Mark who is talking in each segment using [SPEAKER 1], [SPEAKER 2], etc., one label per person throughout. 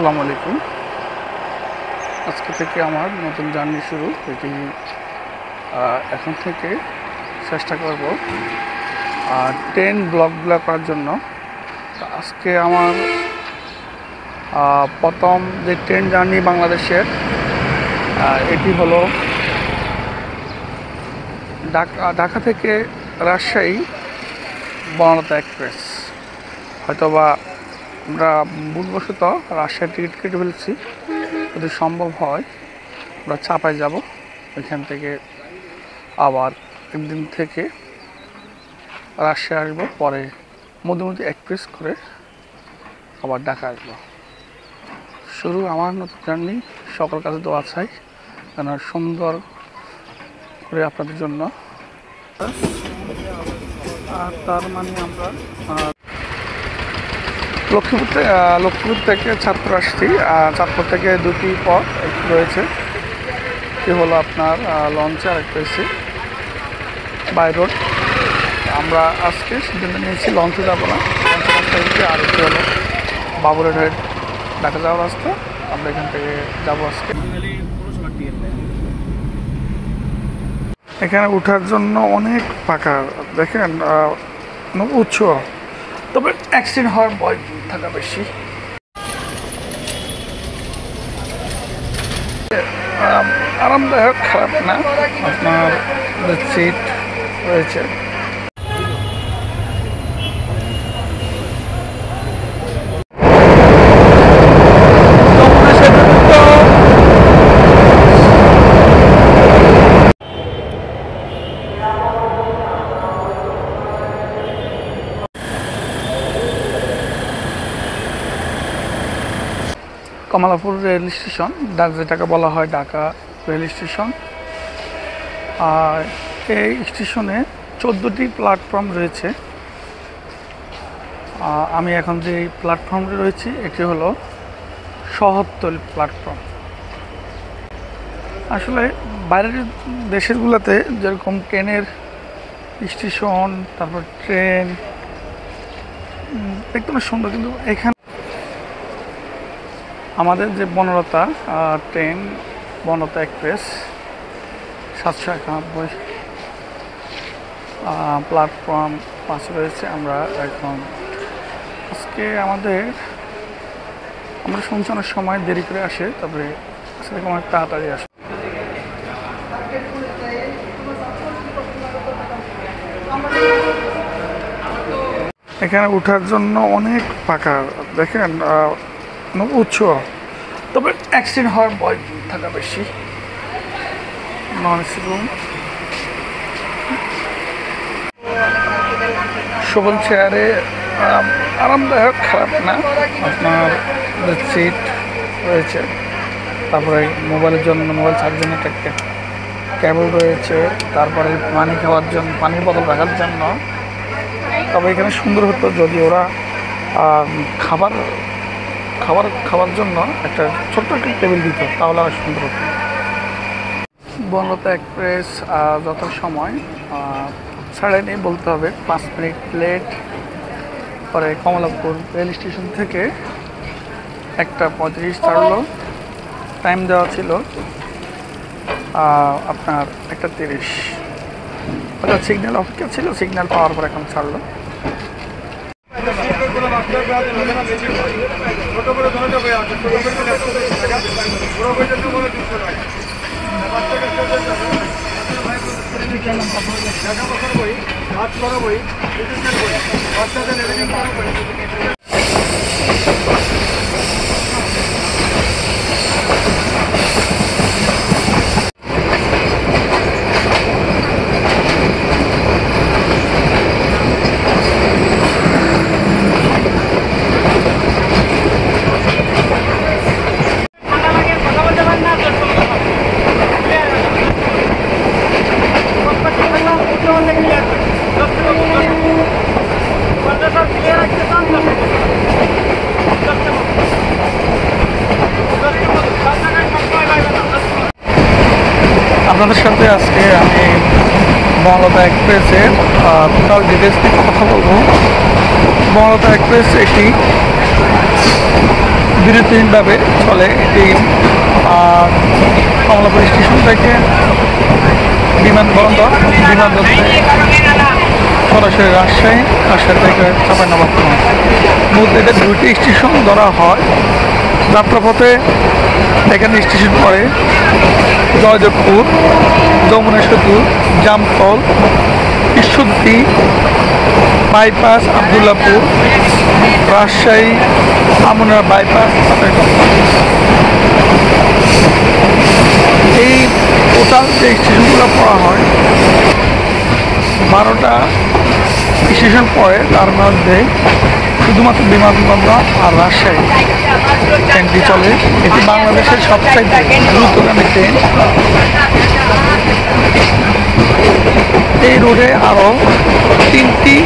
[SPEAKER 1] আসসালামু আলাইকুম। আজকে থেকে আমার নতুন জার্নি শুরু। এটি এখন থেকে চেষ্টা করব 10 ব্লগগুলো করার জন্য। আজকে আমার প্রথম যে ট্রেন জার্নি বাংলাদেশের, এটি হলো ঢাকা থেকে রাজশাহী বনলতা এক্সপ্রেস। হয়তোবা আমরা ভুলবশত রাজশাহীর টিকিট কেটে ফেলছি। যদি সম্ভব হয় আমরা চাপায় যাব, ওইখান থেকে আবার একদিন থেকে রাজশাহী আসবো, পরে মধুমতি এক্সপ্রেস করে আবার ঢাকা আসবো। শুরু আমার নতুন জার্নি। সকল কাছে দোয়া চাই যেন সুন্দর করে আপনাদের জন্য। আর তার মানে আমরা লক্ষ্মীপুর থেকে চাঁদপুর আসছি। চাঁদপুর থেকে দুটি পথ রয়েছে, একটি হলো আপনার লঞ্চে, আর একটা হচ্ছে বাই রোড। আমরা আজকে সিদ্ধান্ত নিয়েছি লঞ্চে যাবো না, লঞ্চের রাস্তা হচ্ছে, আর একটি হলো বাবুরের হয়ে ঢাকা যাওয়ার রাস্তা। আমরা এখান থেকে যাবো আজকে। এখানে ওঠার জন্য অনেক পাকা, দেখেন উচ্চ, তবে অ্যাক্সিডেন্ট হওয়ার ভয় থাকা বেশি। আরামদায়ক, খারাপ না। আপনার সিট রয়েছে। কমলাপুর রেল স্টেশন, যেটাকে বলা হয় ঢাকা রেল স্টেশন। আর এই স্টেশনে 14টি প্ল্যাটফর্ম রয়েছে। আমি এখন যে প্ল্যাটফর্মে রয়েছি এটি হলো শহরতলি প্ল্যাটফর্ম। আসলে বাইরের দেশেরগুলোতে যেরকম ট্রেনের স্টেশন, তারপর ট্রেন দেখতে অনেক সুন্দর, কিন্তু এখানে আমাদের যে Banalata train, Banalata express 791 platform 5 রয়েছে। আমরা এখন আজকে আমরা শুনছি অনেক সময় দেরি করে আসে, তবে আসলে অনেক তাড়াতাড়ি আসে। এখানে ওঠার জন্য অনেক পাকা, দেখেন উচ্চ, তবে অ্যাক্সিডেন্ট হওয়ার ভয় থাকা বেশি। নন এসি রুম, সকল চেয়ারে আরামদায়ক, খারাপ না। আপনার সিট রয়েছে, তারপরে মোবাইলের জন্য, মোবাইল চার্জের জন্য একটা কেবল রয়েছে, তারপরে পানি খাওয়ার জন্য, পানির বোতল রাখার জন্য। তবে এখানে সুন্দর হতো যদি ওরা খাবার জন্য একটা ছোট্ট একটা টেবিল দিত, তাহলে আরো সুন্দর হতো। বনলতা এক্সপ্রেস যত সময় ছাড়েনি বলতে হবে, 5 মিনিট লেট। পরে কমলাপুর রেল স্টেশন থেকে 1:35 ছাড়লো। টাইম দেওয়া ছিল আপনার 1:30। অর্থাৎ সিগন্যাল অপেক্ষা ছিল, সিগন্যাল পাওয়ার পর এখন ছাড়লো। আপনাদের সাথে আজকে আমি বনলতা এক্সপ্রেসের টোটাল ডিটেলস নিয়ে কথা বলবো। বনলতা এক্সপ্রেস একটি বিরতিহীনভাবে চলে। এটি কমলাপুর স্টেশন থেকে বিমানবন্দর সরাসরি রাজশাহী থেকে চাঁপাইনবাবগঞ্জ। মূলত এদের দুইটি স্টেশন ধরা হয়। যাত্রাপথে এখানে স্টেশন পড়ে জয়দেবপুর, যমুনা সেতু, জামতল, ঈশ্বরদী, বাইপাস, আবদুল্লাপুর, রাজশাহী, আমুনা বাইপাস। এই টোটাল যে স্টেশনগুলো পড়া হয় 12টা স্টেশন পড়ে, তার মধ্যে শুধুমাত্র বিমানবন্দর আর রাজশাহী ট্রেনটি চলে। এটি বাংলাদেশের সবচাইতে দ্রুতগামী ট্রেন। এই রোডে আরও 3টি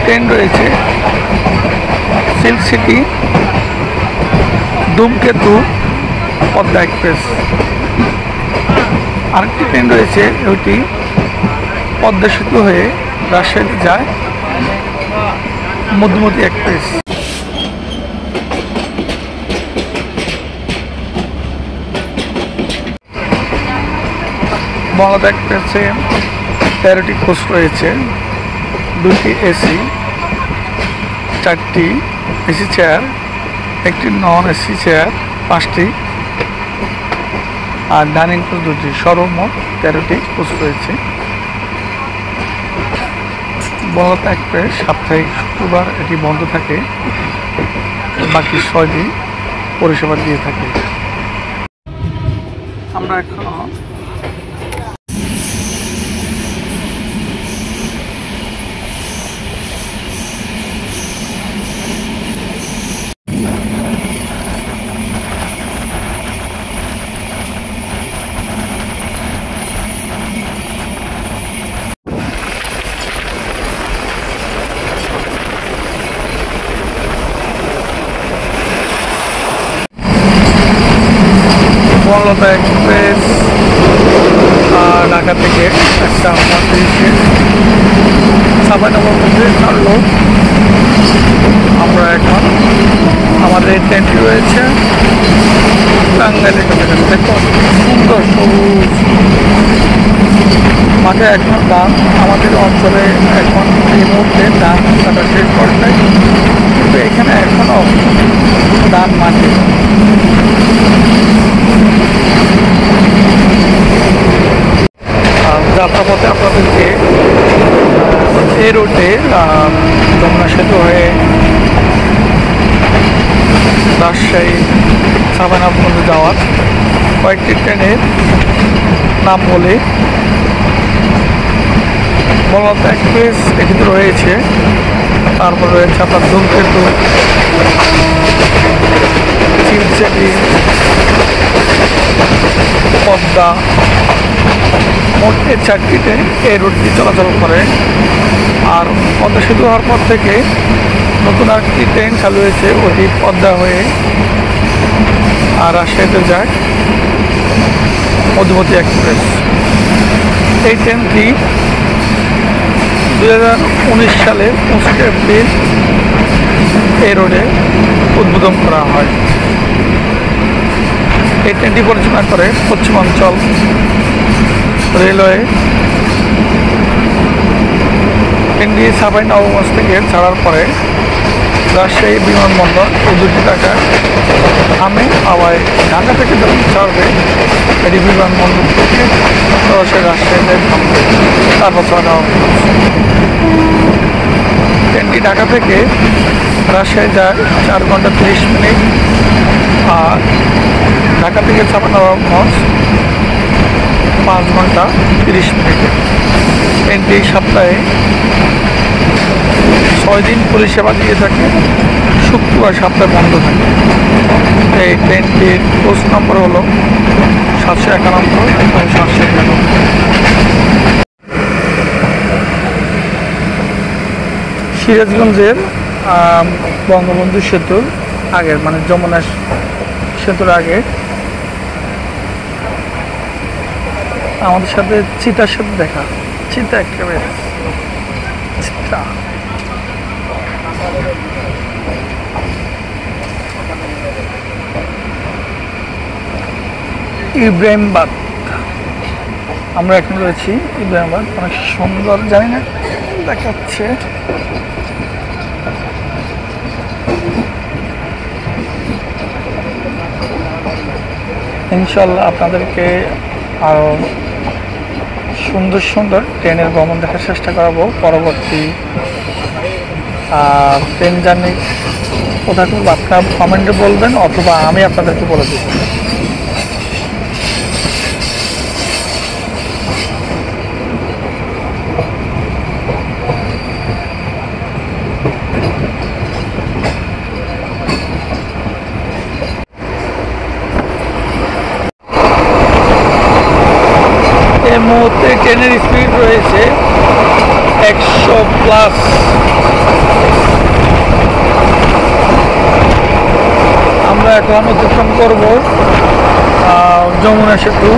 [SPEAKER 1] ট্রেন রয়েছে: সিল্ক সিটি, ধূমকেতু, পদ্মা এক্সপ্রেস। আরেকটি ট্রেন রয়েছে, ওইটি পদ্মা সেতু হয়ে রাজশাহীতে যায়, মধুমতি এক্সপ্রেস। বঙ্গবন্ধু এক্সপ্রেসে 13টি কোচ রয়েছে, 2টি এসি, 4টি এসি চেয়ার, একটি নন এসি চেয়ার, 5টি, আর ডাইনিং কোচ 2টি। সর্বমোট 13টি কোচ রয়েছে। বঙ্গবন্ধু এক্সপ্রেস সাপ্তাহিক শুক্রবার এটি বন্ধ থাকে, বাকি 6 দিন পরিষেবা দিয়ে থাকে। আমরা এখন বঙ্গবন্ধু এক্সপ্রেস ঢাকা থেকে একটা চাঁপাইনবাবগঞ্জে ছাড়লো। আমরা এখন আমাদের এই ট্রেনটি রয়েছে টাঙ্গাইলের কাছাকাছি। দেখুন সুন্দর সবুজ মাঠে এখন ধান আমাদের অঞ্চলে এখন এই মুহূর্তে ধান কাটা শেষ করে নাই, কিন্তু এখানে এখনও ধান মাঠে। যাত্রাপথে আপনাদেরকে এই রোডে যমুনা সেতু হয়ে রাজশাহী চাঁপাইনবাবগঞ্জ যাওয়ার কয়েকটি ট্রেনের নাম বলে। বঙ্গবন্ধু এক্সপ্রেস এটিতে রয়েছে, তারপর রয়েছে আপনার ধূমকেতু, চিলচেটি, পদ্মা। মোট 4টি ট্রেন এই রুটটি চলাচল করে। আর পদ্মা সেতু হওয়ার পর থেকে নতুন আরেকটি ট্রেন চালু হয়েছে, ওটি পদ্মা হয়ে আর রাজশাহীতে যায়, মধুমতি এক্সপ্রেস। এই ট্রেনটি 2019 সালে 25 এপ্রিল এই রোডে উদ্বোধন করা হয়। এই ট্রেনটি পরিচালনা করে পশ্চিমাঞ্চল রেলওয়ে। ট্রেনটি চাঁপাইনবাবগঞ্জ থেকে ছাড়ার পরে রাজশাহী বিমানবন্দর এই 2টি টাকায় থামে। আবার ঢাকা থেকে যখন ছাড়বে এটি বিমানবন্দর থেকে সরাসরি রাজশাহীতে থামবে, তারপর চাঁপাইনবাবগঞ্জ। ট্রেনটি ঢাকা থেকে রাজশাহী যায় 4 ঘন্টা 30 মিনিট, আর ঢাকা থেকে চাঁপাইনবাবগঞ্জ 5 ঘন্টা 30 মিনিটে। ট্রেনটি সপ্তাহে 6 দিন পরিষেবা দিয়ে থাকে, শুক্রবার সপ্তাহে বন্ধ থাকে। এই ট্রেনটির কোচ নম্বর হলো 791 এবং 791। সিরাজগঞ্জের বঙ্গবন্ধু সেতুর আগে, মানে যমুনা সেতুর আগে আমাদের সাথে চিতার সাথে দেখা। চিতা একেবারে চিতা ইব্রাহিমবাদ। আমরা এখন রয়েছি ইব্রাহিমবাদ, অনেক সুন্দর, জানি না দেখাচ্ছে। ইনশাল্লাহ আপনাদেরকে আরও সুন্দর সুন্দর ট্রেনের ভ্রমণ দেখার চেষ্টা করাবো। পরবর্তী ট্রেন জার্নি কোথায় করবো আপনারা কমেন্টে বলবেন, অথবা আমি আপনাদেরকে বলে দেব। এই মুহূর্তে ট্রেনের স্পিড রয়েছে 100+। আমরা এখন অতিক্রম করব যমুনা সেতু।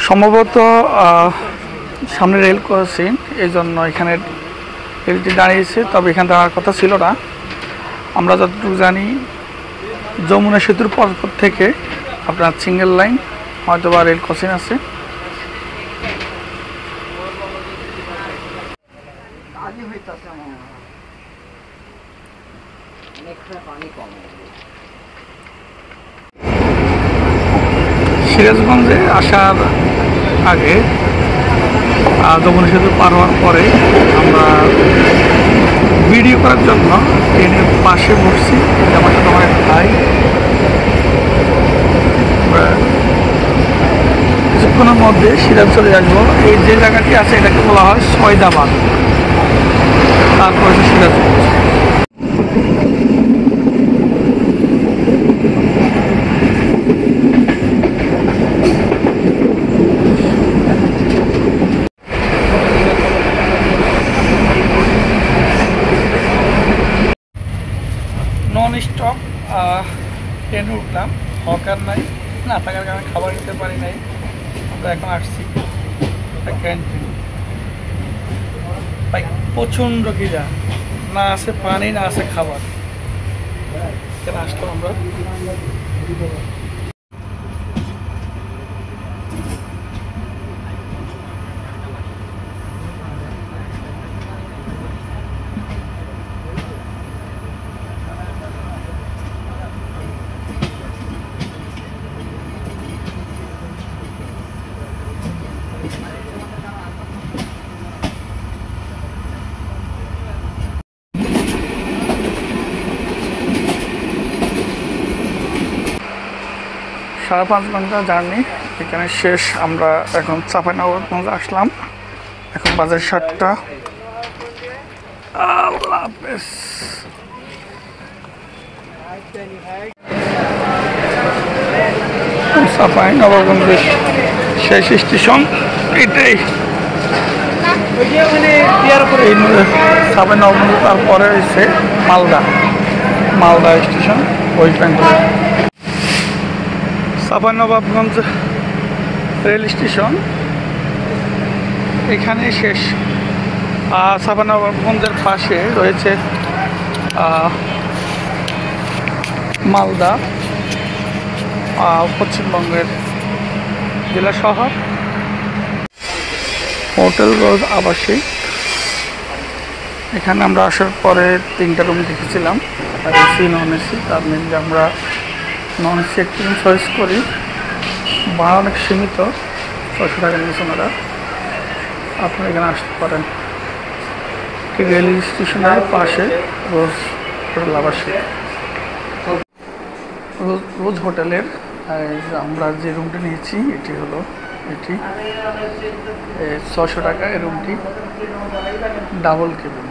[SPEAKER 1] সম্ভবত সামনে রেল ক্রসিং, এই জন্য এখানে রেলটি দাঁড়িয়েছে, তবে এখানে দাঁড়ার কথা ছিল না। আমরা যতটুকু জানি যমুনা সেতুর পরপর থেকে আপনার সিঙ্গেল লাইন হয়তো বা রেল ক্রসিং আছে। সিরাজগঞ্জে আসার আগে যমুনা সেতু পার হওয়ার পরে আমরা ভিডিও করার জন্য ট্রেনের পাশে বসছি। আমার সাথে আমার এক ভাই, কিছুক্ষণের মধ্যে সিরাজ চলে আসবো। এই যে জায়গাটি আছে এটাকে বলা হয় সয়দাবাদ, তারপরে সিরাজগঞ্জ। নন স্টপ ট্রেনে উঠলাম, হকার নাই, না থাকার কারণে খাবার নিতে পারি নাই। আমরা এখন আসছি ক্যান্টিন। ভাই প্রচণ্ড খিদা, না আছে পানি না আছে খাবার, এখানে আসলাম আমরা। 5.5 ঘন্টা জার্নি এখানে শেষ। আমরা এখন চাঁপাইনবাবগঞ্জ আসলাম। এখন বাজে 7টা। আল্লাহ হাফেজ। চাঁপাইনবাবগঞ্জের শেষ স্টেশন এটাই। চাঁপাইনবাবগঞ্জ তারপরে হচ্ছে মালদা স্টেশন ওই প্যান্টে। চাঁপাইনবাবগঞ্জ রেল স্টেশন এখানে শেষ। চাঁপাইনবাবগঞ্জের পাশে রয়েছে মালদা, পশ্চিমবঙ্গের জেলা শহর। হোটেল রোজ আবাসিক, এখানে আমরা আসার পরে 3টা রুম দেখেছিলাম, এসি নন এসি। তার মধ্যে আমরা নন এসি একটি রুম চয়েস করি। ভাড়া অনেক সীমিত, 600 টাকা নিয়েছে ওনারা। আপনারা এখানে আসতে পারেন। রেল স্টেশনের পাশে রোজ হোটেল আবাসিক। রোজ হোটেলের আমরা যে রুমটি নিয়েছি এটি 600 টাকা। এই রুমটি ডাবল কেবিন।